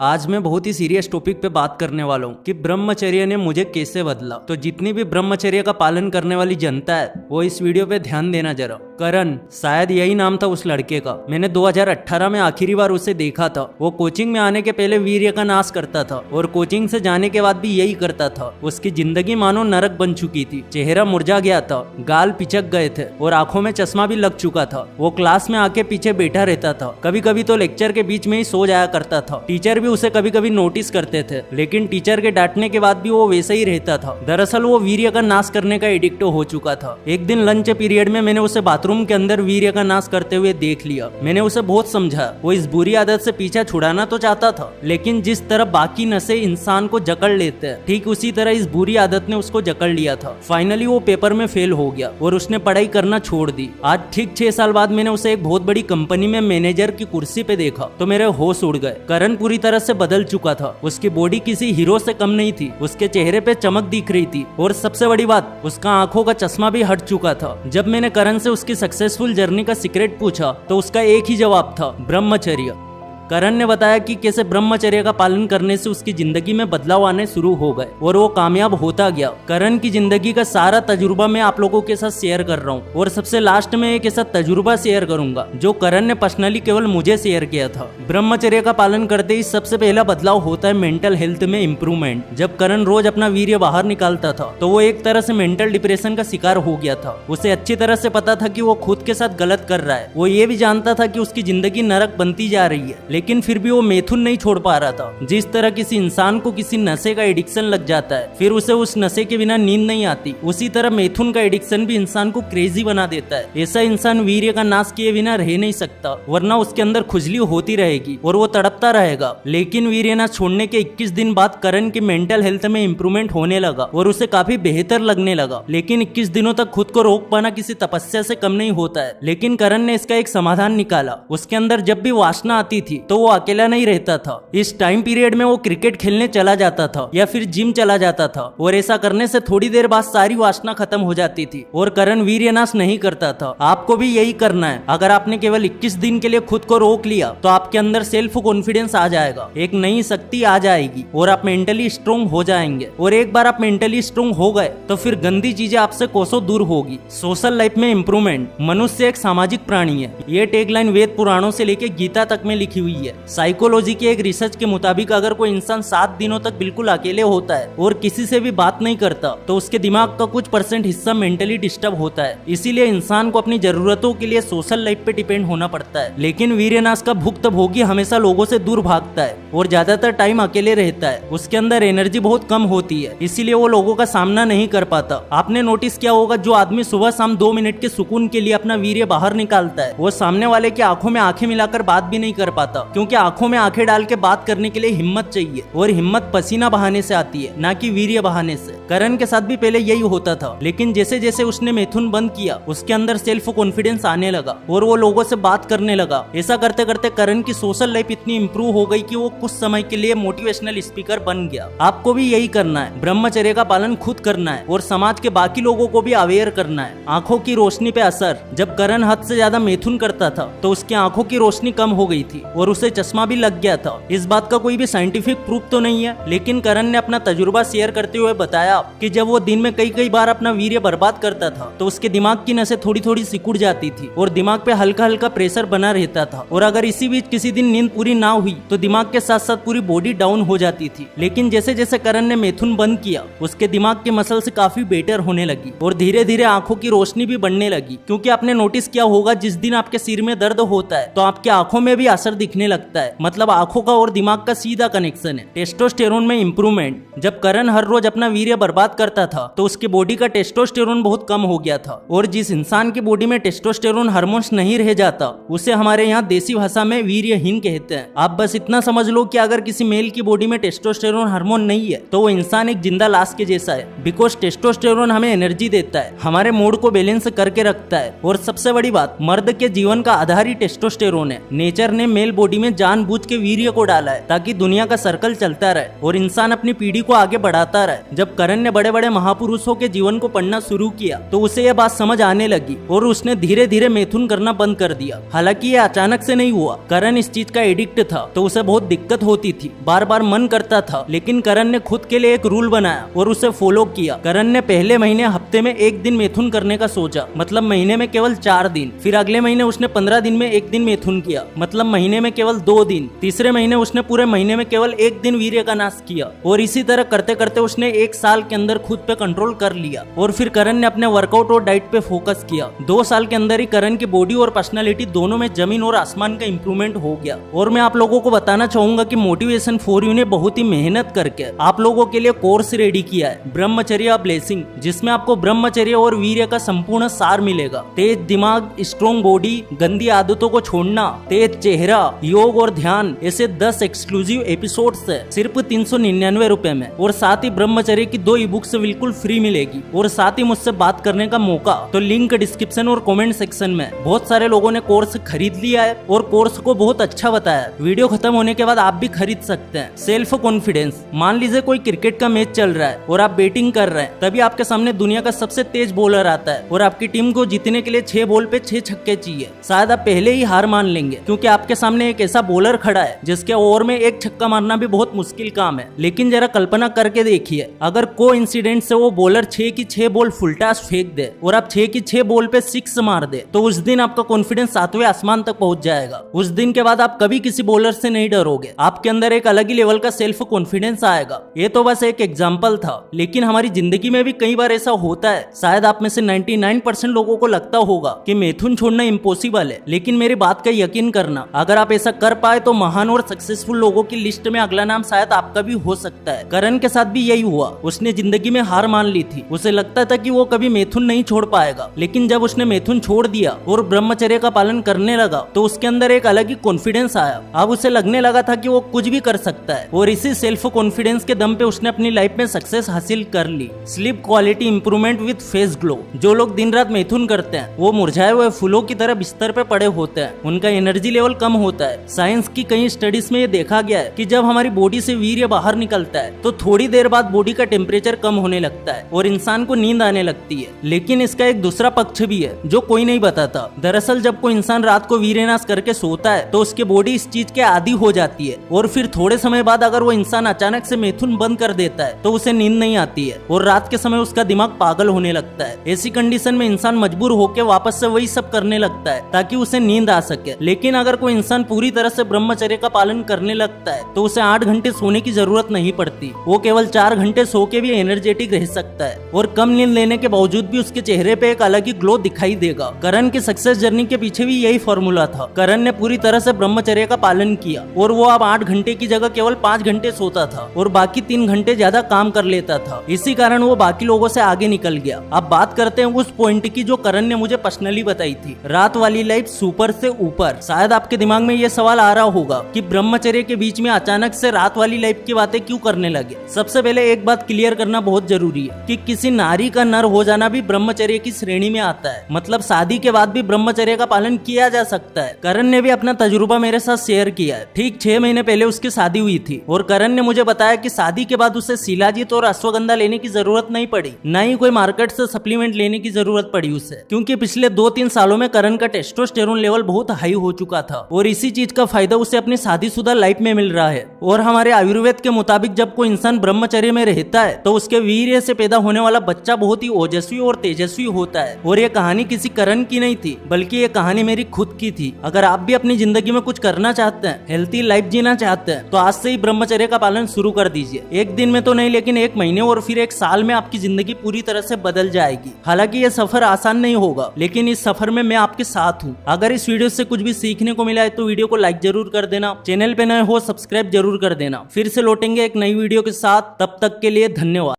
आज मैं बहुत ही सीरियस टॉपिक पे बात करने वाला हूँ कि ब्रह्मचर्य ने मुझे कैसे बदला। तो जितनी भी ब्रह्मचर्य का पालन करने वाली जनता है वो इस वीडियो पे ध्यान देना जरा। करण, शायद यही नाम था उस लड़के का। मैंने 2018 में आखिरी बार उसे देखा था। वो कोचिंग में आने के पहले वीर्य का नाश करता था और कोचिंग से जाने के बाद भी यही करता था। उसकी जिंदगी मानो नरक बन चुकी थी। चेहरा मुरझा गया था, गाल पिचक गए थे और आंखों में चश्मा भी लग चुका था। वो क्लास में आके पीछे बैठा रहता था, कभी कभी तो लेक्चर के बीच में ही सो जाया करता था। टीचर भी उसे कभी कभी नोटिस करते थे, लेकिन टीचर के डांटने के बाद भी वो वैसे ही रहता था। दरअसल वो वीर्य का नाश करने का एडिक्ट हो चुका था। एक दिन लंच पीरियड में मैंने उसे बाथरूम के अंदर वीर्य का नाश करते हुए देख लिया। मैंने उसे बहुत समझा। वो इस बुरी आदत से पीछा छुड़ाना तो चाहता था, लेकिन जिस तरह बाकी नशे इंसान को जकड़ लेते हैं, ठीक उसी तरह इस बुरी आदत ने उसको जकड़ लिया था। फाइनली वो पेपर में फेल हो गया और उसने पढ़ाई करना छोड़ दी। आज ठीक 6 साल बाद मैंने उसे एक बहुत बड़ी कंपनी में मैनेजर की कुर्सी पे देखा तो मेरे होश उड़ गए। करण पूरी तरह से बदल चुका था। उसकी बॉडी किसी हीरो से कम नहीं थी। उसके चेहरे पे चमक दिख रही थी और सबसे बड़ी बात, उसका आंखों का चश्मा भी हट चुका था। जब मैंने करण से उसकी सक्सेसफुल जर्नी का सीक्रेट पूछा तो उसका एक ही जवाब था, ब्रह्मचर्य। करण ने बताया कि कैसे ब्रह्मचर्य का पालन करने से उसकी जिंदगी में बदलाव आने शुरू हो गए और वो कामयाब होता गया। करण की जिंदगी का सारा तजुर्बा मैं आप लोगों के साथ शेयर कर रहा हूँ और सबसे लास्ट में एक ऐसा तजुर्बा शेयर करूंगा जो करण ने पर्सनली केवल मुझे शेयर किया था। ब्रह्मचर्य का पालन करते ही सबसे पहला बदलाव होता है मेंटल हेल्थ में इम्प्रूवमेंट। जब करण रोज अपना वीर्य बाहर निकालता था तो वो एक तरह से मेंटल डिप्रेशन का शिकार हो गया था। उसे अच्छी तरह से पता था कि वो खुद के साथ गलत कर रहा है। वो ये भी जानता था कि उसकी जिंदगी नरक बनती जा रही है, लेकिन फिर भी वो मैथुन नहीं छोड़ पा रहा था। जिस तरह किसी इंसान को किसी नशे का एडिक्शन लग जाता है, फिर उसे उस नशे के बिना नींद नहीं आती, उसी तरह मैथुन का एडिक्शन भी इंसान को क्रेजी बना देता है। ऐसा इंसान वीर्य का नाश किए बिना रह नहीं सकता, वरना उसके अंदर खुजली होती रहेगी और वो तड़पता रहेगा। लेकिन वीर्य नाश छोड़ने के 21 दिन बाद करण की मेंटल हेल्थ में इंप्रूवमेंट होने लगा और उसे काफी बेहतर लगने लगा। लेकिन 21 दिनों तक खुद को रोक पाना किसी तपस्या से कम नहीं होता है। लेकिन करण ने इसका एक समाधान निकाला। उसके अंदर जब भी वासना आती थी तो वो अकेला नहीं रहता था। इस टाइम पीरियड में वो क्रिकेट खेलने चला जाता था या फिर जिम चला जाता था और ऐसा करने से थोड़ी देर बाद सारी वासना खत्म हो जाती थी और करण वीर्यनाश नहीं करता था। आपको भी यही करना है। अगर आपने केवल 21 दिन के लिए खुद को रोक लिया तो आपके अंदर सेल्फ कॉन्फिडेंस आ जाएगा, एक नई शक्ति आ जाएगी और आप मेंटली स्ट्रोंग हो जाएंगे। और एक बार आप मेंटली स्ट्रोंग हो गए तो फिर गंदी चीजें आपसे कोसों दूर होगी। सोशल लाइफ में इंप्रूवमेंट। मनुष्य एक सामाजिक प्राणी है। ये टैगलाइन वेद पुराणों से लेकर गीता तक में लिखी हुई है। साइकोलॉजी के एक रिसर्च के मुताबिक अगर कोई इंसान 7 दिनों तक बिल्कुल अकेले होता है और किसी से भी बात नहीं करता तो उसके दिमाग का कुछ % हिस्सा मेंटली डिस्टर्ब होता है। इसीलिए इंसान को अपनी जरूरतों के लिए सोशल लाइफ पे डिपेंड होना पड़ता है। लेकिन वीर्यनाश का भुक्तभोगी हमेशा लोगों से दूर भागता है और ज्यादातर टाइम अकेले रहता है। उसके अंदर एनर्जी बहुत कम होती है, इसीलिए वो लोगों का सामना नहीं कर पाता। आपने नोटिस किया होगा, जो आदमी सुबह शाम 2 मिनट के सुकून के लिए अपना वीर्य बाहर निकालता है वो सामने वाले की आंखों में आंखें मिलाकर बात भी नहीं कर पाता, क्योंकि आंखों में आंखें डाल के बात करने के लिए हिम्मत चाहिए और हिम्मत पसीना बहाने से आती है, ना कि वीर्य बहाने से। करण के साथ भी पहले यही होता था, लेकिन जैसे जैसे उसने मैथुन बंद किया उसके अंदर सेल्फ कॉन्फिडेंस आने लगा और वो लोगों से बात करने लगा। ऐसा करते करते करण की सोशल लाइफ इतनी इंप्रूव हो गई कि वो कुछ समय के लिए मोटिवेशनल स्पीकर बन गया। आपको भी यही करना है। ब्रह्मचर्य का पालन खुद करना है और समाज के बाकी लोगों को भी अवेयर करना है। आंखों की रोशनी पे असर। जब करण हद से ज्यादा मैथुन करता था तो उसकी आंखों की रोशनी कम हो गई थी और उसे चश्मा भी लग गया था। इस बात का कोई भी साइंटिफिक प्रूफ तो नहीं है, लेकिन करण ने अपना तजुर्बा शेयर करते हुए बताया कि जब वो दिन में कई बार अपना वीर्य बर्बाद करता था तो उसके दिमाग की नसें थोड़ी थोड़ी सिकुड़ जाती थी और दिमाग पे हल्का हल्का प्रेशर बना रहता था। और अगर इसी बीच किसी दिन नींद पूरी ना हुई तो दिमाग के साथ साथ पूरी बॉडी डाउन हो जाती थी। लेकिन जैसे जैसे करण ने मैथुन बंद किया उसके दिमाग के मसल से काफी बेटर होने लगी और धीरे धीरे आंखों की रोशनी भी बढ़ने लगी। क्योंकि आपने नोटिस किया होगा, जिस दिन आपके सिर में दर्द होता है तो आपके आंखों में भी असर दिखने लगता है। मतलब आंखों का और दिमाग का सीधा कनेक्शन है। टेस्टोस्टेरोन में इंप्रूवमेंट। जब करण हर रोज अपना वीर्य बर्बाद करता था तो उसकी बॉडी का टेस्टोस्टेरोन बहुत कम हो गया था। और जिस इंसान की बॉडी में टेस्टोस्टेरोन हार्मोन्स नहीं रह जाता उसे हमारे यहाँ देसी भाषा में वीर्यहीन कहते हैं। आप बस इतना समझ लो कि अगर किसी मेल की बॉडी में टेस्टोस्टेरोन हार्मोन नहीं है तो वो इंसान एक जिंदा लाश के जैसा है। बिकॉज टेस्टोस्टेरोन हमें एनर्जी देता है, हमारे मूड को बैलेंस करके रखता है। और सबसे बड़ी बात, मर्द के जीवन का आधार ही टेस्टोस्टेरोन है। नेचर ने मेल बॉडी में जानबूझ के वीर्य को डाला है ताकि दुनिया का सर्कल चलता रहे और इंसान अपनी पीढ़ी को आगे बढ़ाता रहे। जब करण करण ने बड़े बड़े महापुरुषों के जीवन को पढ़ना शुरू किया तो उसे यह बात समझ आने लगी और उसने धीरे धीरे मैथुन करना बंद कर दिया। हालांकि ये अचानक से नहीं हुआ, करण इस चीज का एडिक्ट था तो उसे बहुत दिक्कत होती थी, बार बार मन करता था, लेकिन करण ने खुद के लिए एक रूल बनाया और उसे फॉलो किया। करण ने पहले महीने हफ्ते में 1 दिन मैथुन करने का सोचा, मतलब महीने में केवल 4 दिन। फिर अगले महीने उसने 15 दिन में 1 दिन मैथुन किया, मतलब महीने में केवल 2 दिन। तीसरे महीने उसने पूरे महीने में केवल 1 दिन वीर्य का नाश किया और इसी तरह करते करते उसने 1 साल के अंदर खुद पे कंट्रोल कर लिया। और फिर करण ने अपने वर्कआउट और डाइट पे फोकस किया। 2 साल के अंदर ही करण की बॉडी और पर्सनालिटी दोनों में जमीन और आसमान का इंप्रूवमेंट हो गया। और मैं आप लोगों को बताना चाहूंगा कि मोटिवेशन फॉर यू ने बहुत ही मेहनत करके आप लोगों के लिए कोर्स रेडी किया है, ब्रह्मचर्य ब्लेसिंग, जिसमें आपको ब्रह्मचर्य और वीर्य का संपूर्ण सार मिलेगा। तेज दिमाग, स्ट्रॉन्ग बॉडी, गंदी आदतों को छोड़ना, तेज चेहरा, योग और ध्यान, ऐसे 10 एक्सक्लूसिव एपिसोड्स है सिर्फ 399 रुपए में। और साथ ही ब्रह्मचर्य की 2 ई बुक्स बिल्कुल फ्री मिलेगी और साथ ही मुझसे बात करने का मौका। तो लिंक डिस्क्रिप्शन और कमेंट सेक्शन में। बहुत सारे लोगों ने कोर्स खरीद लिया है और कोर्स को बहुत अच्छा बताया। वीडियो खत्म होने के बाद आप भी खरीद सकते हैं। सेल्फ कॉन्फिडेंस, मान लीजिए कोई क्रिकेट का मैच चल रहा है और आप बैटिंग कर रहे हैं, तभी आपके सामने दुनिया का सबसे तेज बॉलर आता है और आपकी टीम को जीतने के लिए 6 बॉल पे 6 छक्के चाहिए। शायद आप पहले ही हार मान लेंगे क्योंकि आपके सामने एक ऐसा बॉलर खड़ा है जिसके ओवर में 1 छक्का मारना भी बहुत मुश्किल काम है। लेकिन जरा कल्पना करके देखिए, अगर कोइंसिडेंट से वो बॉलर 6 की 6 बॉल फुलटास फेंक दे और आप 6 की 6 बॉल पे 6 मार दे, तो उस दिन आपका कॉन्फिडेंस 7वें आसमान तक पहुंच जाएगा। उस दिन के बाद आप कभी किसी बॉलर से नहीं डरोगे, आपके अंदर एक अलग ही लेवल का सेल्फ कॉन्फिडेंस आएगा। ये तो बस एक एग्जाम्पल था, लेकिन हमारी जिंदगी में भी कई बार ऐसा होता है। शायद आप में से 99% लोगों को लगता होगा कि मैथुन छोड़ना इम्पॉसिबल है, लेकिन मेरी बात का यकीन करना, अगर आप ऐसा कर पाए तो महान और सक्सेसफुल लोगों की लिस्ट में अगला नाम शायद आपका भी हो सकता है। करण के साथ भी यही हुआ। उसने जिंदगी में हार मान ली थी, उसे लगता था कि वो कभी मैथुन नहीं छोड़ पाएगा, लेकिन जब उसने मैथुन छोड़ दिया और ब्रह्मचर्य का पालन करने लगा तो उसके अंदर एक अलग ही कॉन्फिडेंस आया। अब उसे लगने लगा था कि वो कुछ भी कर सकता है और इसी सेल्फ कॉन्फिडेंस के दम पे उसने अपनी लाइफ में सक्सेस हासिल कर ली। Sleep quality improvement with face glow. जो लोग दिन रात मैथुन करते हैं वो मुरझाए हुए फूलों की तरह बिस्तर पे पड़े होते हैं, उनका एनर्जी लेवल कम होता है। साइंस की कई स्टडीज में ये देखा गया है कि जब हमारी बॉडी से वीर्य बाहर निकलता है तो थोड़ी देर बाद बॉडी का टेम्परेचर कम होने लगता है और इंसान को नींद आने लगती है। लेकिन इसका एक दूसरा पक्ष भी है जो कोई नहीं बताता। दरअसल जब कोई इंसान रात को वीर्यनाश करके सोता है तो उसकी बॉडी इस चीज के आदी हो जाती है और फिर थोड़े समय बाद अगर वो इंसान अचानक से मैथुन बंद कर देता है तो उसे नींद नहीं आती है और रात के समय उसका दिमाग पागल होने लगता है। ऐसी कंडीशन में इंसान मजबूर होकर वापस से वही सब करने लगता है ताकि उसे नींद आ सके। लेकिन अगर कोई इंसान पूरी तरह से ब्रह्मचर्य का पालन करने लगता है तो उसे 8 घंटे सोने की जरूरत नहीं पड़ती। वो केवल 4 घंटे सो के भी एनर्जेटिक रह सकता है और कम नींद लेने के बावजूद भी उसके चेहरे पे एक अलग ही ग्लो दिखाई देगा। करण की सक्सेस जर्नी के पीछे भी यही फॉर्मूला था। करण ने पूरी तरह से ब्रह्मचर्य का पालन किया और वो अब 8 घंटे की जगह केवल 5 घंटे सोता था और बाकी 3 घंटे ज्यादा काम कर लेता था। इसी कारण वो बाकी लोगों से आगे निकल गया। अब बात करते हैं उस पॉइंट की जो करण ने मुझे पर्सनली बताई थी, रात वाली लाइफ सुपर से ऊपर। शायद आपके दिमाग में ये सवाल आ रहा होगा कि ब्रह्मचर्य के बीच में अचानक से रात वाली लाइफ की बातें क्यों करने लगे। सबसे पहले एक बात क्लियर करना बहुत जरूरी है कि किसी नारी का नर हो जाना भी ब्रह्मचर्य की श्रेणी में आता है। मतलब शादी के बाद भी ब्रह्मचर्य का पालन किया जा सकता है। करण ने भी अपना तजुर्बा मेरे साथ शेयर किया है। ठीक 6 महीने पहले उसकी शादी हुई थी और करण ने मुझे बताया कि शादी के बाद उसे शिलाजीत और अश्वगंधा लेने की जरूरत नहीं पड़ी, न ही कोई मार्केट से सप्लीमेंट लेने की जरूरत पड़ी उसे, क्योंकि पिछले 2-3 सालों में करण का टेस्टोस्टेरोन लेवल बहुत हाई हो चुका था और इसी चीज का फायदा उसे अपनी शादीशुदा लाइफ में मिल रहा है। और हमारे आयुर्वेद के मुताबिक जब कोई इंसान ब्रह्मचर्य में रहता है तो उसके वीर्य से पैदा होने वाला बच्चा बहुत ही ओजस्वी और तेजस्वी होता है। और ये कहानी किसी करण की नहीं थी, बल्कि ये कहानी मेरी खुद की थी। अगर आप भी अपनी जिंदगी में कुछ करना चाहते हैं, हेल्थी लाइफ जीना चाहते हैं, तो आज से ही ब्रह्मचर्य का पालन शुरू कर दीजिए। एक दिन में तो नहीं, लेकिन 1 महीने और फिर 1 साल में आपकी जिंदगी पूरी तरह से बदल जाएगी। हालांकि ये सफर आसान नहीं होगा, लेकिन इस सफर में मैं आपके साथ हूँ। अगर इस वीडियो से कुछ भी सीखने को मिला है तो वीडियो को लाइक जरूर कर देना, चैनल पे नए हो सब्सक्राइब जरूर कर देना। फिर से लौटेंगे एक नई वीडियो के साथ, तब तक के लिए धन्यवाद।